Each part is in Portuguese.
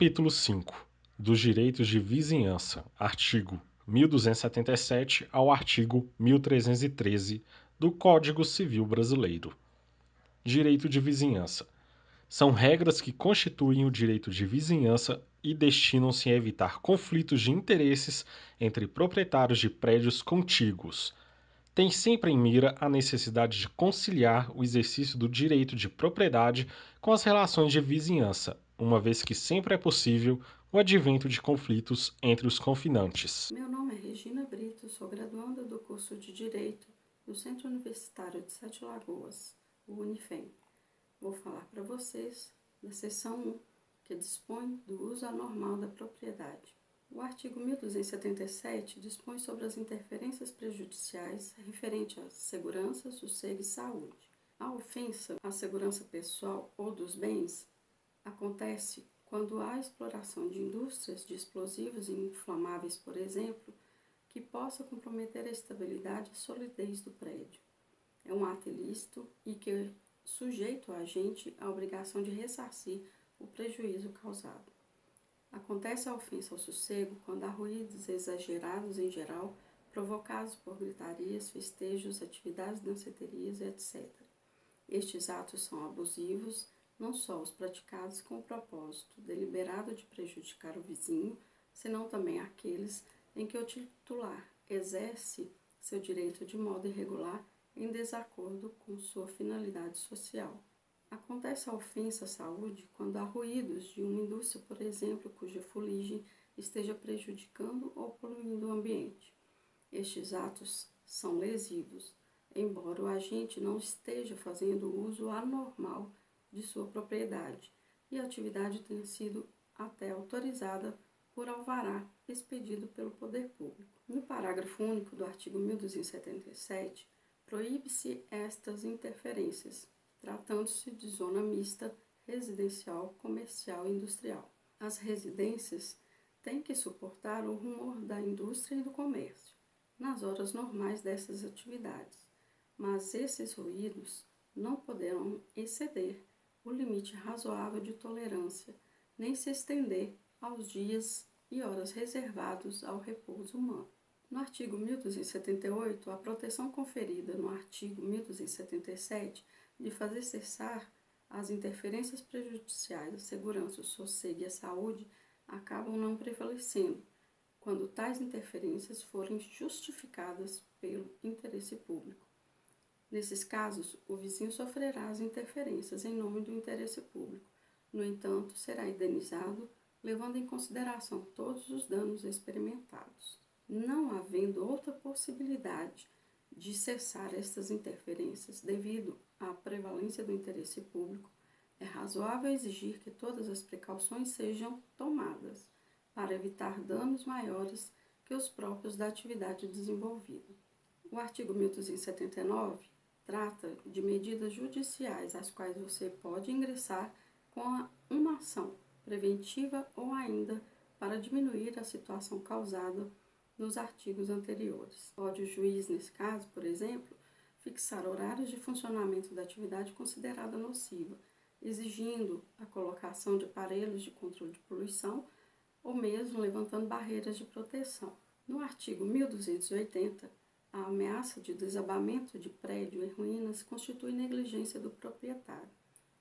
Capítulo 5 dos Direitos de Vizinhança, artigo 1277 ao artigo 1313 do Código Civil Brasileiro. Direito de Vizinhança. São regras que constituem o direito de vizinhança e destinam-se a evitar conflitos de interesses entre proprietários de prédios contíguos. Tem sempre em mira a necessidade de conciliar o exercício do direito de propriedade com as relações de vizinhança, uma vez que sempre é possível o advento de conflitos entre os confinantes. Meu nome é Regina Brito, sou graduanda do curso de Direito do Centro Universitário de Sete Lagoas, o Unifem. Vou falar para vocês da seção 1, que dispõe do uso anormal da propriedade. O artigo 1277 dispõe sobre as interferências prejudiciais referente à segurança, sossego e saúde. A ofensa à segurança pessoal ou dos bens acontece quando há exploração de indústrias de explosivos e inflamáveis, por exemplo, que possa comprometer a estabilidade e solidez do prédio. É um ato ilícito e que sujeita o agente à obrigação de ressarcir o prejuízo causado. Acontece a ofensa ao sossego quando há ruídos exagerados em geral, provocados por gritarias, festejos, atividades danceterias, etc. Estes atos são abusivos, não só os praticados com o propósito deliberado de prejudicar o vizinho, senão também aqueles em que o titular exerce seu direito de modo irregular em desacordo com sua finalidade social. Acontece a ofensa à saúde quando há ruídos de uma indústria, por exemplo, cuja fuligem esteja prejudicando ou poluindo o ambiente. Estes atos são lesivos, embora o agente não esteja fazendo uso anormal de sua propriedade e a atividade tenha sido até autorizada por alvará expedido pelo poder público. No parágrafo único do artigo 1277, proíbe-se estas interferências, tratando-se de zona mista, residencial, comercial e industrial. As residências têm que suportar o rumor da indústria e do comércio nas horas normais dessas atividades, mas esses ruídos não poderão exceder o limite razoável de tolerância, nem se estender aos dias e horas reservados ao repouso humano. No artigo 1278, a proteção conferida no artigo 1277 de fazer cessar as interferências prejudiciais à segurança, ao sossego e à saúde acabam não prevalecendo, quando tais interferências forem justificadas pelo interesse público. Nesses casos, o vizinho sofrerá as interferências em nome do interesse público. No entanto, será indenizado, levando em consideração todos os danos experimentados. Não havendo outra possibilidade de cessar estas interferências devido à prevalência do interesse público, é razoável exigir que todas as precauções sejam tomadas para evitar danos maiores que os próprios da atividade desenvolvida. O artigo 1279 trata de medidas judiciais às quais você pode ingressar com uma ação preventiva ou ainda para diminuir a situação causada nos artigos anteriores. Pode o juiz, nesse caso, por exemplo, fixar horários de funcionamento da atividade considerada nociva, exigindo a colocação de aparelhos de controle de poluição ou mesmo levantando barreiras de proteção. No artigo 1280, a ameaça de desabamento de prédio em ruínas constitui negligência do proprietário.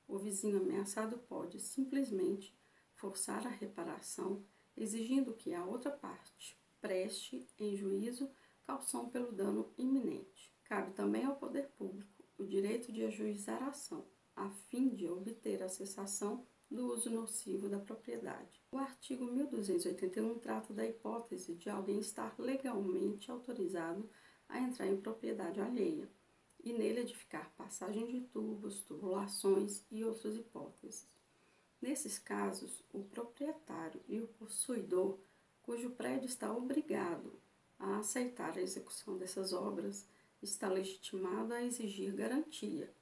O vizinho ameaçado pode simplesmente forçar a reparação, exigindo que a outra parte preste em juízo caução pelo dano iminente. Cabe também ao poder público o direito de ajuizar a ação, a fim de obter a cessação do uso nocivo da propriedade. O artigo 1281 trata da hipótese de alguém estar legalmente autorizado a entrar em propriedade alheia e nele edificar passagem de tubos, tubulações e outras hipóteses. Nesses casos, o proprietário e o possuidor, cujo prédio está obrigado a aceitar a execução dessas obras, está legitimado a exigir garantia,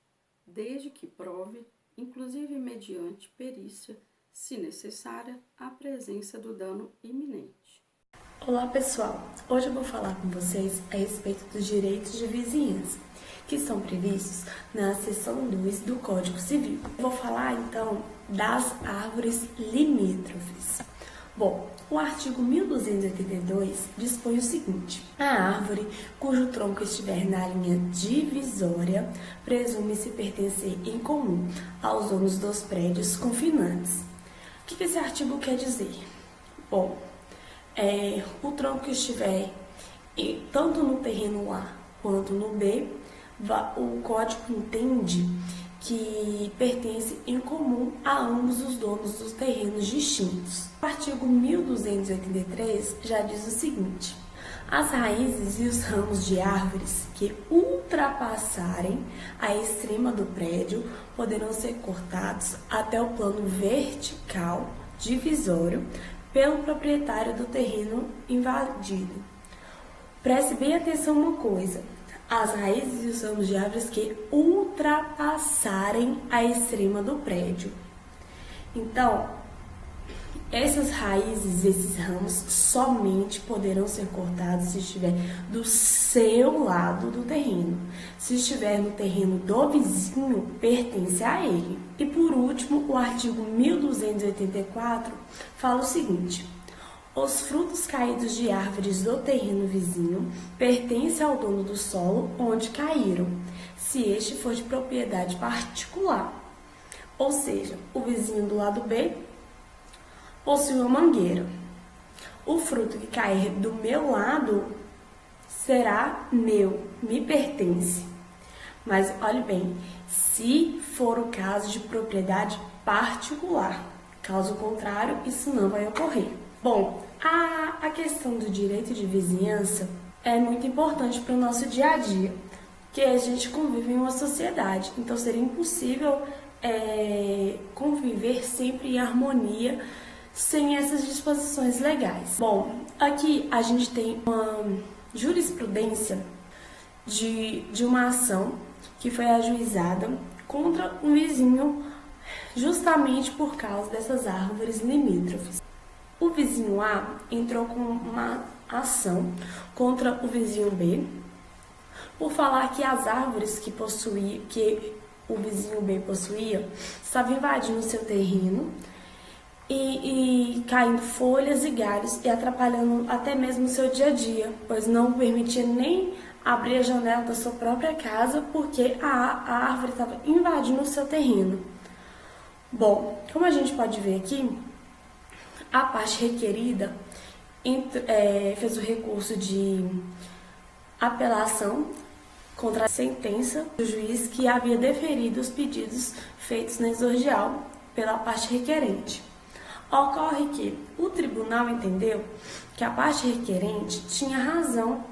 desde que prove, inclusive mediante perícia, se necessária, a presença do dano iminente. Olá pessoal, hoje eu vou falar com vocês a respeito dos direitos de vizinhança, que estão previstos na seção 2 do Código Civil. Eu vou falar então das árvores limítrofes. Bom, o artigo 1282 dispõe o seguinte: a árvore cujo tronco estiver na linha divisória presume-se pertencer em comum aos donos dos prédios confinantes. O que esse artigo quer dizer? Bom, o tronco que estiver tanto no terreno A quanto no B, o código entende que pertence em comum a ambos os donos dos terrenos distintos. O artigo 1283 já diz o seguinte: as raízes e os ramos de árvores que ultrapassarem a extrema do prédio poderão ser cortados até o plano vertical divisório pelo proprietário do terreno invadido. Preste bem atenção uma coisa: as raízes e os ramos de árvores que ultrapassarem a extrema do prédio. Então, essas raízes, esses ramos, somente poderão ser cortados se estiver do seu lado do terreno. Se estiver no terreno do vizinho, pertence a ele. E por último, o artigo 1284 fala o seguinte: os frutos caídos de árvores do terreno vizinho pertencem ao dono do solo onde caíram, se este for de propriedade particular. Ou seja, o vizinho do lado B possui uma mangueira. O fruto que cair do meu lado será meu, me pertence. Mas olhe bem, se for o caso de propriedade particular. Caso contrário, isso não vai ocorrer. Bom, a questão do direito de vizinhança é muito importante para o nosso dia a dia, porque a gente convive em uma sociedade, então seria impossível conviver sempre em harmonia sem essas disposições legais. Bom, aqui a gente tem uma jurisprudência de uma ação que foi ajuizada contra um vizinho justamente por causa dessas árvores limítrofes. O vizinho A entrou com uma ação contra o vizinho B por falar que as árvores que o vizinho B possuía estavam invadindo o seu terreno e caindo folhas e galhos e atrapalhando até mesmo o seu dia a dia, pois não permitia nem abrir a janela da sua própria casa porque a árvore estava invadindo o seu terreno. Bom, como a gente pode ver aqui, a parte requerida fez o recurso de apelação contra a sentença do juiz que havia deferido os pedidos feitos na exordial pela parte requerente. Ocorre que o tribunal entendeu que a parte requerente tinha razão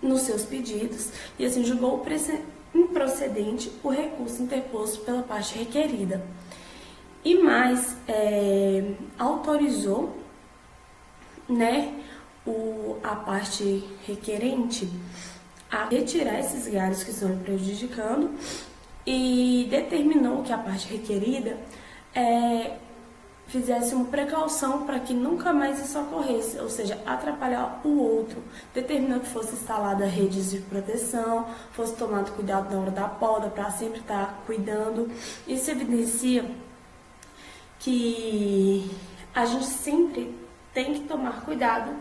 nos seus pedidos e assim julgou improcedente o recurso interposto pela parte requerida. E mais, autorizou a parte requerente a retirar esses galhos que estão prejudicando e determinou que a parte requerida fizesse uma precaução para que nunca mais isso ocorresse, ou seja, atrapalhar o outro. Determinou que fosse instalada redes de proteção, fosse tomado cuidado na hora da poda, para sempre estar cuidando. Isso evidencia que a gente sempre tem que tomar cuidado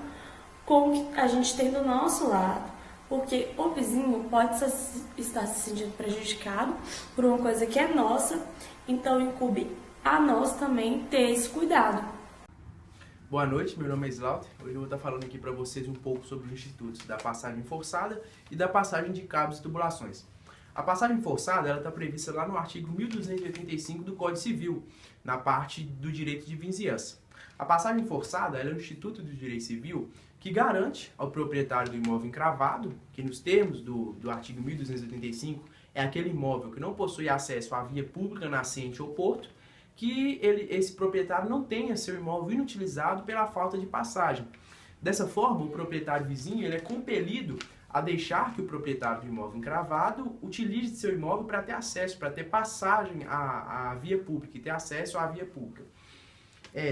com o que a gente tem do nosso lado, porque o vizinho pode estar se sentindo prejudicado por uma coisa que é nossa, então incumbe a nós também ter esse cuidado. Boa noite, meu nome é Slaughter. Hoje eu vou estar falando aqui para vocês um pouco sobre os institutos da passagem forçada e da passagem de cabos e tubulações. A passagem forçada está prevista lá no artigo 1285 do Código Civil, na parte do direito de vizinhança. A passagem forçada é um instituto do direito civil que garante ao proprietário do imóvel encravado, que nos termos do artigo 1285 é aquele imóvel que não possui acesso à via pública, nascente ou porto, que esse proprietário não tenha seu imóvel inutilizado pela falta de passagem. Dessa forma, o proprietário vizinho ele é compelido a deixar que o proprietário do imóvel encravado utilize seu imóvel para ter acesso, para ter passagem à via pública e ter acesso à via pública.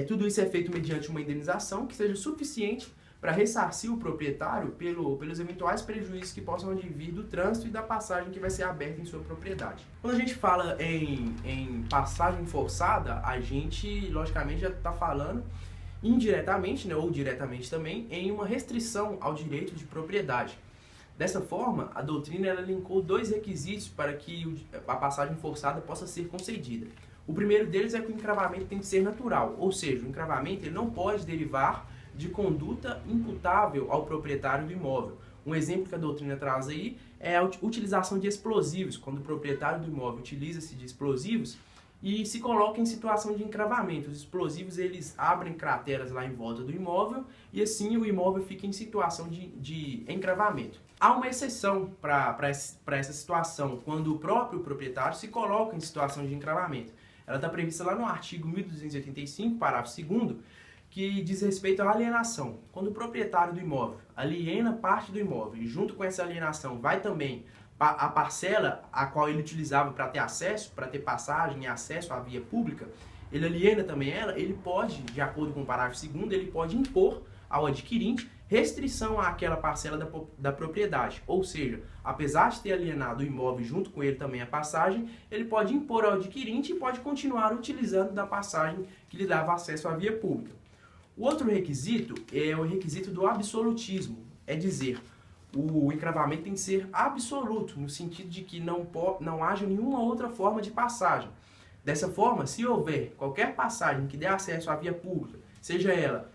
Tudo isso é feito mediante uma indenização que seja suficiente para ressarcir o proprietário pelos eventuais prejuízos que possam advir do trânsito e da passagem que vai ser aberta em sua propriedade. Quando a gente fala em passagem forçada, a gente, logicamente, já está falando indiretamente, né, ou diretamente também, em uma restrição ao direito de propriedade. Dessa forma, a doutrina ela elencou 2 requisitos para que a passagem forçada possa ser concedida. O primeiro deles é que o encravamento tem que ser natural, ou seja, o encravamento ele não pode derivar de conduta imputável ao proprietário do imóvel. Um exemplo que a doutrina traz aí é a utilização de explosivos, quando o proprietário do imóvel utiliza-se de explosivos e se coloca em situação de encravamento. Os explosivos eles abrem crateras lá em volta do imóvel e assim o imóvel fica em situação de encravamento. Há uma exceção para essa situação, quando o próprio proprietário se coloca em situação de encravamento. Ela está prevista lá no artigo 1285, parágrafo 2º, que diz respeito à alienação. Quando o proprietário do imóvel aliena parte do imóvel e junto com essa alienação vai também a parcela a qual ele utilizava para ter acesso, para ter passagem e acesso à via pública, ele aliena também ela, ele pode, de acordo com o parágrafo 2º, ele pode impor ao adquirente restrição àquela parcela da propriedade. Ou seja, apesar de ter alienado o imóvel junto com ele também a passagem, ele pode impor ao adquirente e pode continuar utilizando da passagem que lhe dava acesso à via pública. O outro requisito é o requisito do absolutismo, é dizer, o encravamento tem que ser absoluto, no sentido de que não haja nenhuma outra forma de passagem. Dessa forma, se houver qualquer passagem que dê acesso à via pública, seja ela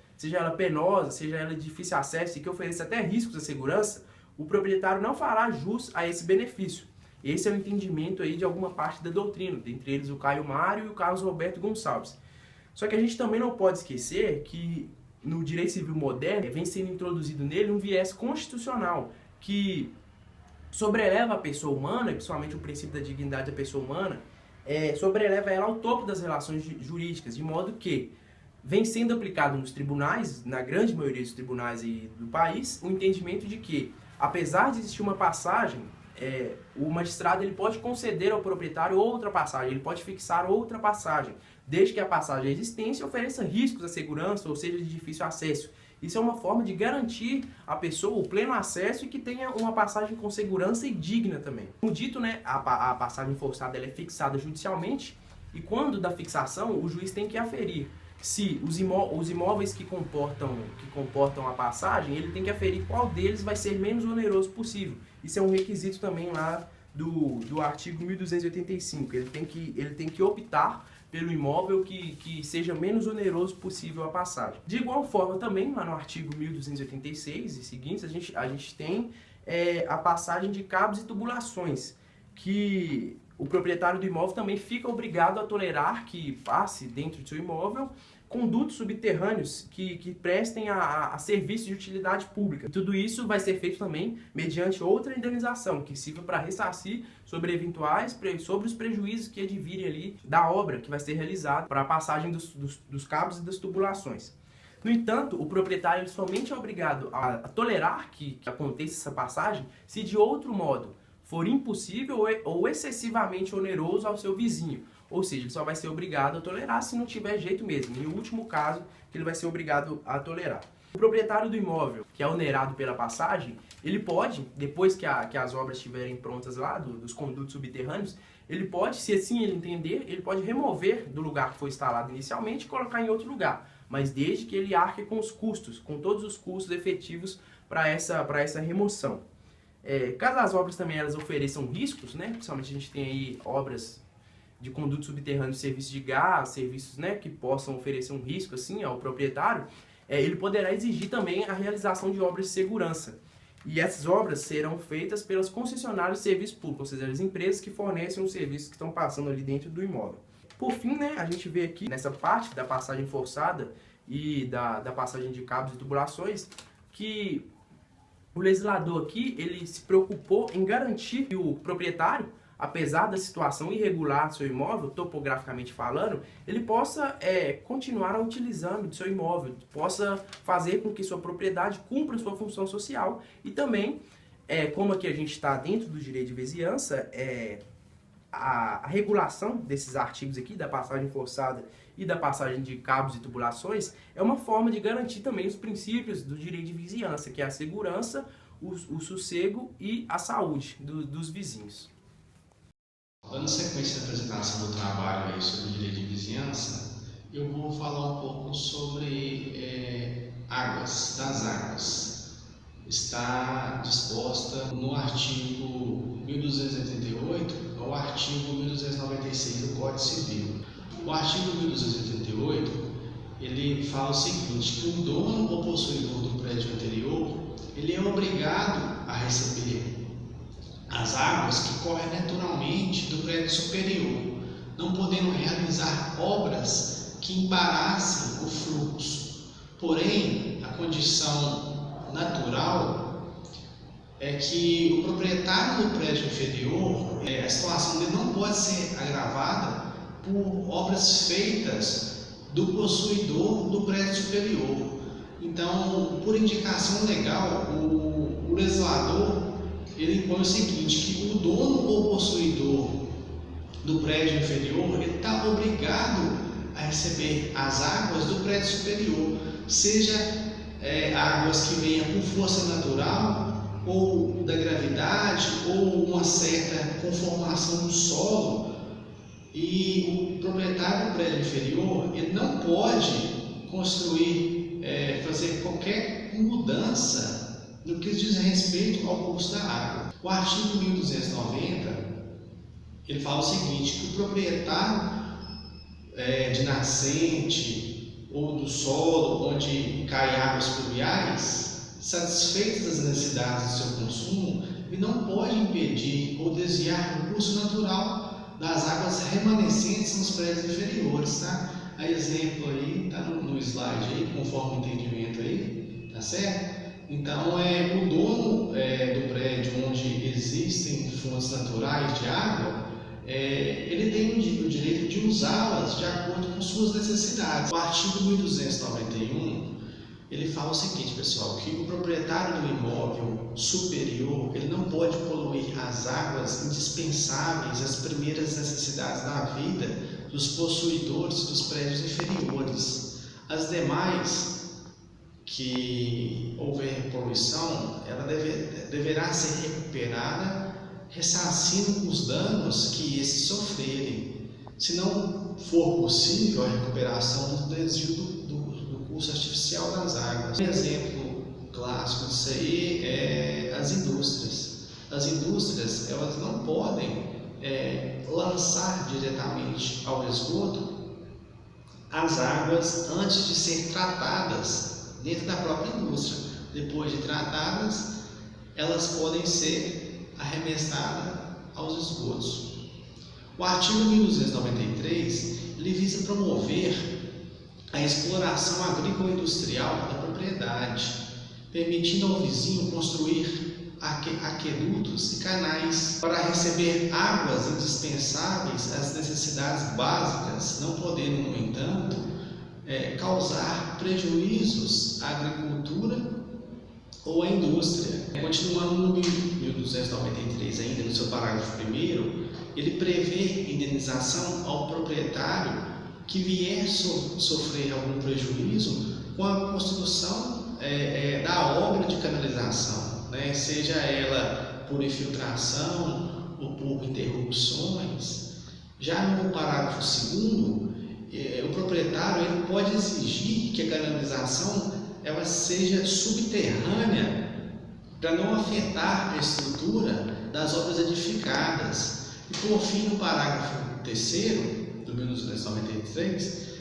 penosa, seja ela de difícil acesso e que ofereça até riscos à segurança, o proprietário não fará jus a esse benefício. Esse é o entendimento aí de alguma parte da doutrina, dentre eles o Caio Mário e o Carlos Roberto Gonçalves. Só que a gente também não pode esquecer que no direito civil moderno vem sendo introduzido nele um viés constitucional que sobreleva a pessoa humana, principalmente o princípio da dignidade da pessoa humana, sobreleva ela ao topo das relações jurídicas, de modo que vem sendo aplicado nos tribunais, na grande maioria dos tribunais aí do país, o entendimento de que, apesar de existir uma passagem, o magistrado ele pode conceder ao proprietário outra passagem, ele pode fixar outra passagem, desde que a passagem existente ofereça riscos à segurança ou seja de difícil acesso. Isso é uma forma de garantir à pessoa o pleno acesso e que tenha uma passagem com segurança e digna também. Como dito, né, a passagem forçada ela é fixada judicialmente e quando da fixação o juiz tem que aferir se os imóveis que comportam a passagem, ele tem que aferir qual deles vai ser menos oneroso possível. Isso é um requisito também lá do artigo 1285. Ele tem que optar pelo imóvel que seja menos oneroso possível a passagem. De igual forma também, lá no artigo 1286 e seguintes, a gente tem a passagem de cabos e tubulações, que o proprietário do imóvel também fica obrigado a tolerar que passe dentro do seu imóvel condutos subterrâneos que prestem a serviço de utilidade pública. Tudo isso vai ser feito também mediante outra indenização, que sirva para ressarcir sobre os prejuízos que advirem ali da obra que vai ser realizada para a passagem dos cabos e das tubulações. No entanto, o proprietário somente é obrigado a tolerar que aconteça essa passagem se de outro modo for impossível ou excessivamente oneroso ao seu vizinho. Ou seja, ele só vai ser obrigado a tolerar se não tiver jeito mesmo. E no último caso, que ele vai ser obrigado a tolerar. O proprietário do imóvel, que é onerado pela passagem, ele pode, depois que as obras estiverem prontas lá, dos condutos subterrâneos, ele pode, se assim ele entender, ele pode remover do lugar que foi instalado inicialmente e colocar em outro lugar. Mas desde que ele arque com os custos, com todos os custos efetivos para essa remoção. Caso as obras também elas ofereçam riscos, né? Principalmente a gente tem aí obras de condutos subterrâneos, serviços de gás, serviços, né, que possam oferecer um risco assim ao proprietário, ele poderá exigir também a realização de obras de segurança. E essas obras serão feitas pelas concessionárias de serviço público, ou seja, as empresas que fornecem os serviços que estão passando ali dentro do imóvel. Por fim, né, a gente vê aqui nessa parte da passagem forçada e da passagem de cabos e tubulações que o legislador aqui ele se preocupou em garantir que o proprietário, apesar da situação irregular do seu imóvel, topograficamente falando, ele possa continuar utilizando do seu imóvel, possa fazer com que sua propriedade cumpra sua função social e também, como aqui a gente está dentro do direito de vizinhança, a regulação desses artigos aqui, da passagem forçada e da passagem de cabos e tubulações é uma forma de garantir também os princípios do direito de vizinhança, que é a segurança, o sossego e a saúde dos vizinhos. Dando sequência à apresentação do trabalho aí sobre o direito de vizinhança, eu vou falar um pouco sobre das águas. Está disposta no artigo 1288 ao artigo 1296 do Código Civil. O artigo 1288 ele fala o seguinte, que o dono ou possuidor do prédio anterior ele é obrigado a receber as águas que correm naturalmente do prédio superior, não podendo realizar obras que embaraçem o fluxo. Porém, a condição natural é que o proprietário do prédio inferior, a situação dele não pode ser agravada por obras feitas do possuidor do prédio superior. Então, por indicação legal, o legislador ele impõe o seguinte, que o dono ou possuidor do prédio inferior ele está obrigado a receber as águas do prédio superior, seja águas que venham por força natural ou da gravidade ou uma certa conformação do solo, e o proprietário do prédio inferior ele não pode construir, fazer qualquer mudança no que diz respeito ao curso da água. O artigo 1290 ele fala o seguinte, que o proprietário de nascente ou do solo onde caem águas pluviais, satisfeitas as necessidades do seu consumo, ele não pode impedir ou desviar o curso natural das águas remanescentes nos prédios inferiores, tá? A exemplo aí, tá no slide aí, conforme o entendimento aí, tá certo? Então, o dono do prédio onde existem fontes naturais de água, ele tem o direito de usá-las de acordo com suas necessidades. O artigo 1291, ele fala o seguinte, pessoal, que o proprietário do imóvel superior, ele não pode poluir as águas indispensáveis às primeiras necessidades da vida dos possuidores dos prédios inferiores. As demais que houver poluição, ela deverá ser recuperada, ressarcindo os danos que esses sofrerem. Se não for possível a recuperação do desvio do curso artificial das águas. Um exemplo clássico disso aí é as indústrias. As indústrias elas não podem lançar diretamente ao esgoto as águas antes de ser tratadas dentro da própria indústria. Depois de tratadas, elas podem ser arremessadas aos esgotos. O artigo 1293 ele visa promover a exploração agrícola e industrial da propriedade, permitindo ao vizinho construir aquedutos e canais para receber águas indispensáveis às necessidades básicas, não podendo, no entanto, causar prejuízos à agricultura ou à indústria. Continuando no 1293, ainda no seu parágrafo 1º, ele prevê indenização ao proprietário que vier sofrer algum prejuízo com a construção da obra de canalização, né? Seja ela por infiltração ou por interrupções. Já no parágrafo 2º, o proprietário ele pode exigir que a canalização ela seja subterrânea para não afetar a estrutura das obras edificadas. E por fim, no parágrafo 3º do 1293,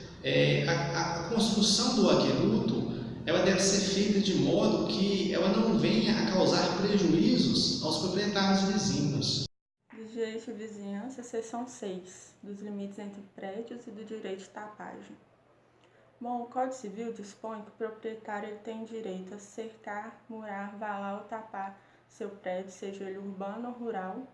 a construção do aqueduto ela deve ser feita de modo que ela não venha a causar prejuízos aos proprietários vizinhos. Direito de vizinhança, seção 6, dos limites entre prédios e do direito de tapagem. Bom, o Código Civil dispõe que o proprietário tem direito a cercar, murar, valar ou tapar seu prédio, seja ele urbano ou rural,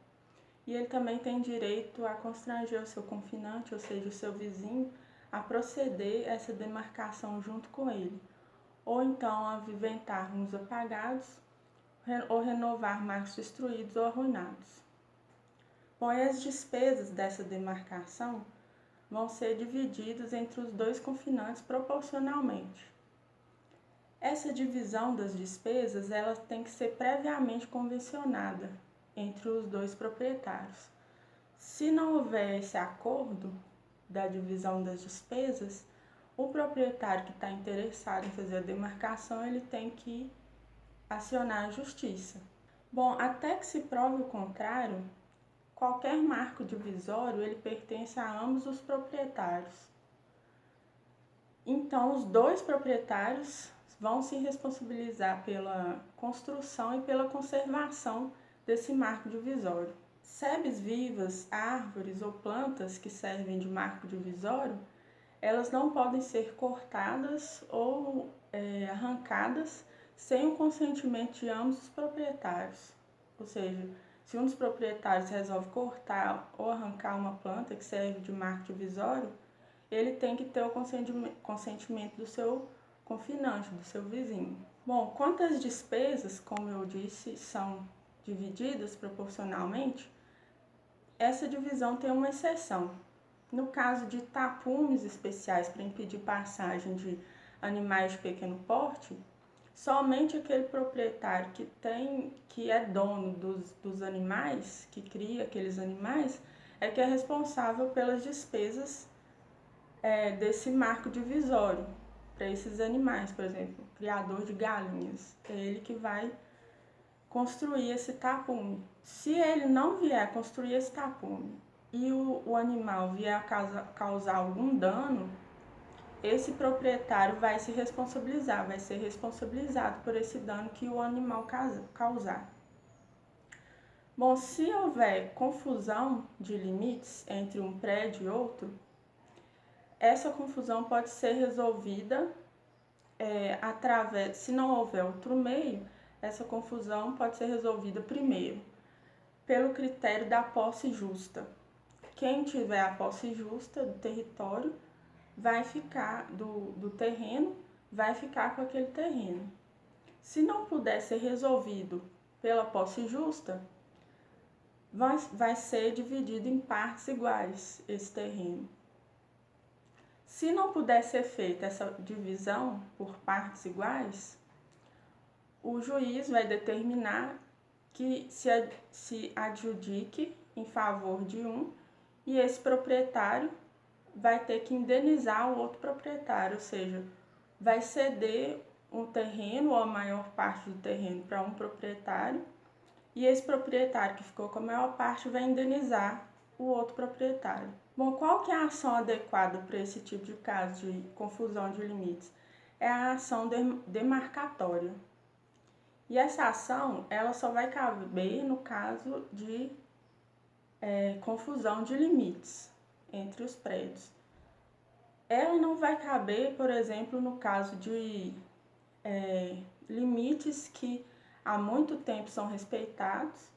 e ele também tem direito a constranger o seu confinante, ou seja, o seu vizinho, a proceder a essa demarcação junto com ele, ou então a aviventar uns apagados, ou renovar marcos destruídos ou arruinados. Bom, e as despesas dessa demarcação vão ser divididos entre os dois confinantes proporcionalmente. Essa divisão das despesas ela tem que ser previamente convencionada entre os dois proprietários. Se não houver esse acordo da divisão das despesas, o proprietário que está interessado em fazer a demarcação, ele tem que acionar a justiça. Bom, até que se prove o contrário, qualquer marco divisório ele pertence a ambos os proprietários. Então, os dois proprietários vão se responsabilizar pela construção e pela conservação desse marco divisório. Sebes vivas, árvores ou plantas que servem de marco divisório, elas não podem ser cortadas ou arrancadas sem o consentimento de ambos os proprietários. Ou seja, se um dos proprietários resolve cortar ou arrancar uma planta que serve de marco divisório, ele tem que ter o consentimento do seu confinante, do seu vizinho. Bom, quanto às despesas, como eu disse, são divididas proporcionalmente, essa divisão tem uma exceção. No caso de tapumes especiais para impedir passagem de animais de pequeno porte, somente aquele proprietário que é dono dos animais, que cria aqueles animais, é que é responsável pelas despesas desse marco divisório para esses animais. Por exemplo, o criador de galinhas, é ele que vai construir esse tapume. Se ele não vier construir esse tapume e o animal vier a causar algum dano, esse proprietário vai se responsabilizar, vai ser responsabilizado por esse dano que o animal causar. Bom, se houver confusão de limites entre um prédio e outro, essa confusão pode ser resolvida se não houver outro meio, essa confusão pode ser resolvida primeiro pelo critério da posse justa. Quem tiver a posse justa do território vai ficar do terreno, vai ficar com aquele terreno. Se não puder ser resolvido pela posse justa, vai ser dividido em partes iguais esse terreno. Se não puder ser feita essa divisão por partes iguais, o juiz vai determinar que se adjudique em favor de um e esse proprietário vai ter que indenizar o outro proprietário, ou seja, vai ceder um terreno ou a maior parte do terreno para um proprietário e esse proprietário que ficou com a maior parte vai indenizar o outro proprietário. Bom, qual que é a ação adequada para esse tipo de caso de confusão de limites? É a ação demarcatória. E essa ação, ela só vai caber no caso de confusão de limites entre os prédios. Ela não vai caber, por exemplo, no caso de limites que há muito tempo são respeitados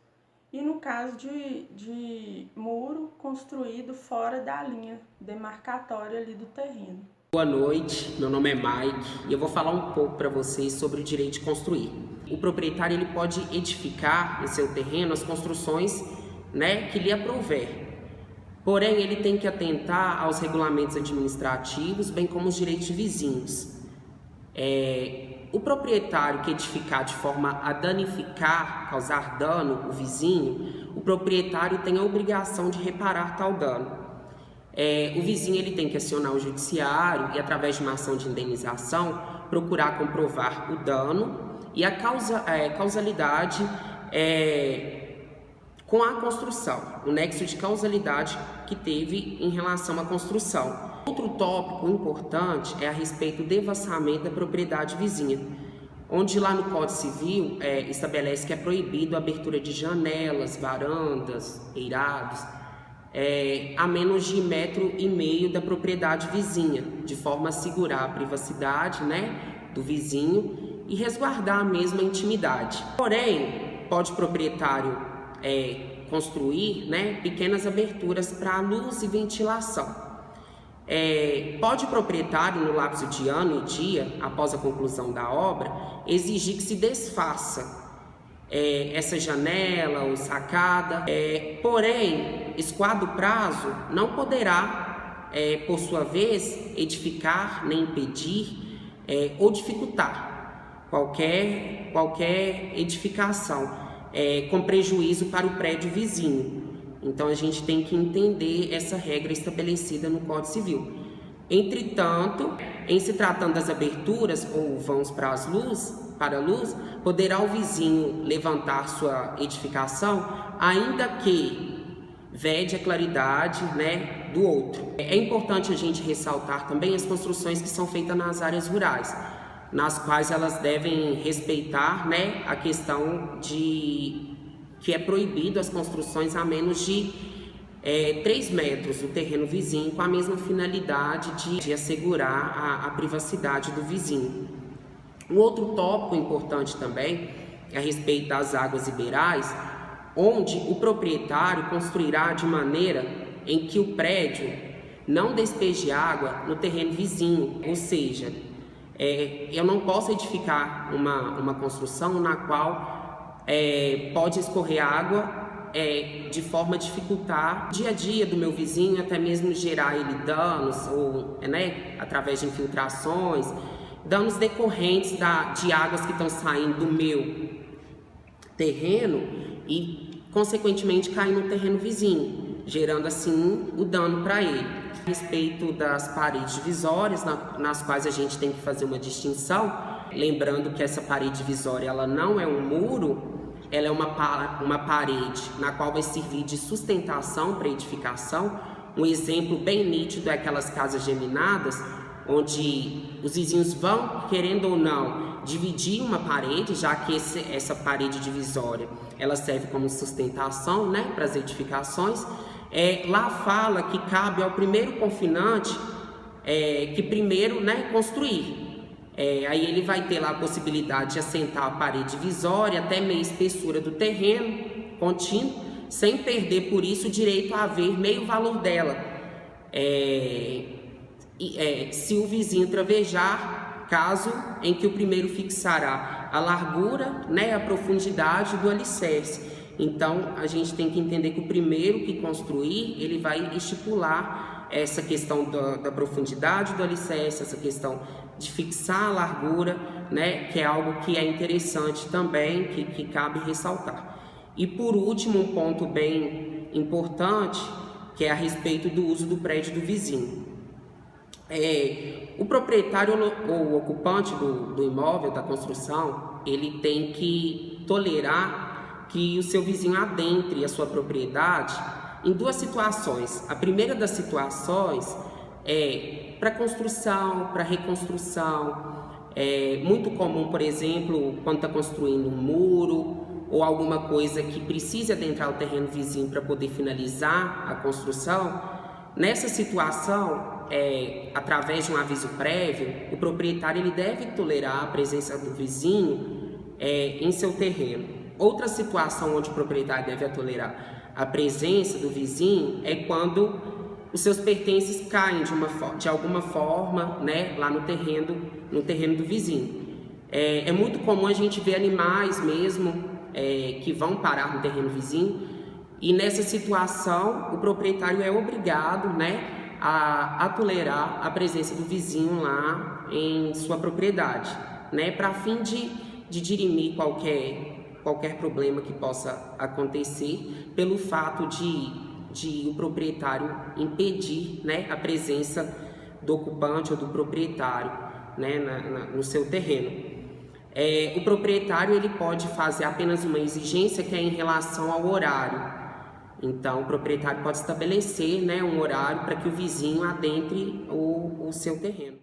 e no caso de muro construído fora da linha demarcatória ali do terreno. Boa noite, meu nome é Mike e eu vou falar um pouco para vocês sobre o direito de construir. O proprietário ele pode edificar em seu terreno as construções que lhe aprouver. Porém, ele tem que atentar aos regulamentos administrativos, bem como os direitos de vizinhos. O proprietário que edificar de forma a danificar, causar dano ao vizinho, o proprietário tem a obrigação de reparar tal dano. O vizinho ele tem que acionar o judiciário e, através de uma ação de indenização, procurar comprovar o dano e a causalidade com a construção, o nexo de causalidade que teve em relação à construção. Outro tópico importante é a respeito do devassamento da propriedade vizinha, onde lá no Código Civil estabelece que é proibido a abertura de janelas, varandas, eirados, a menos de 1,5 metros da propriedade vizinha, de forma a assegurar a privacidade do vizinho e resguardar a mesma intimidade. Porém, pode o proprietário construir pequenas aberturas para luz e ventilação. Pode o proprietário, no lapso de ano e dia, após a conclusão da obra, exigir que se desfaça essa janela ou sacada, porém, escoado o prazo, não poderá por sua vez, edificar, nem impedir ou dificultar qualquer edificação com prejuízo para o prédio vizinho. Então a gente tem que entender essa regra estabelecida no Código Civil. Entretanto, em se tratando das aberturas ou vãos para a luz, poderá o vizinho levantar sua edificação, ainda que vede a claridade, né, do outro. É importante a gente ressaltar também as construções que são feitas nas áreas rurais, nas quais elas devem respeitar, né, a questão de que é proibido as construções a menos de 3 metros do terreno vizinho, com a mesma finalidade de assegurar a privacidade do vizinho. Um outro tópico importante também é a respeito das águas riberais, onde o proprietário construirá de maneira em que o prédio não despeje água no terreno vizinho, ou seja, eu não posso edificar uma construção na qual pode escorrer água de forma a dificultar o dia a dia do meu vizinho, até mesmo gerar ele danos, ou, né, através de infiltrações, danos decorrentes de águas que estão saindo do meu terreno e, consequentemente, cair no terreno vizinho, gerando assim o dano para ele. A respeito das paredes divisórias, nas quais a gente tem que fazer uma distinção, lembrando que essa parede divisória ela não é um muro, ela é uma parede na qual vai servir de sustentação para edificação. Um exemplo bem nítido é aquelas casas geminadas, onde os vizinhos vão, querendo ou não, dividir uma parede, já que essa parede divisória ela serve como sustentação, né, para as edificações. Lá fala que cabe ao primeiro confinante que primeiro, né, construir. Aí ele vai ter lá a possibilidade de assentar a parede divisória até meia espessura do terreno contínuo, sem perder por isso o direito a haver meio valor dela. Se o vizinho travejar, caso em que o primeiro fixará a largura, né, a profundidade do alicerce. Então a gente tem que entender que o primeiro que construir, ele vai estipular essa questão da profundidade do alicerce, essa questão de fixar a largura, né, que é algo que é interessante também, que cabe ressaltar. E por último, um ponto bem importante, que é a respeito do uso do prédio do vizinho. O proprietário ou o ocupante do imóvel, da construção, ele tem que tolerar que o seu vizinho adentre a sua propriedade em 2 situações. A primeira das situações é para construção, para reconstrução. É muito comum, por exemplo, quando está construindo um muro ou alguma coisa que precise adentrar o terreno vizinho para poder finalizar a construção. Nessa situação, através de um aviso prévio, o proprietário ele deve tolerar a presença do vizinho em seu terreno. Outra situação onde o proprietário deve tolerar a presença do vizinho é quando os seus pertences caem de alguma forma, né, lá no terreno do vizinho. É muito comum a gente ver animais mesmo que vão parar no terreno vizinho, e nessa situação o proprietário é obrigado, né, a tolerar a presença do vizinho lá em sua propriedade, né, para fim de dirimir qualquer problema que possa acontecer pelo fato de o proprietário impedir, né, a presença do ocupante ou do proprietário, né, no seu terreno. O proprietário ele pode fazer apenas uma exigência que é em relação ao horário. Então o proprietário pode estabelecer, né, um horário para que o vizinho adentre o seu terreno.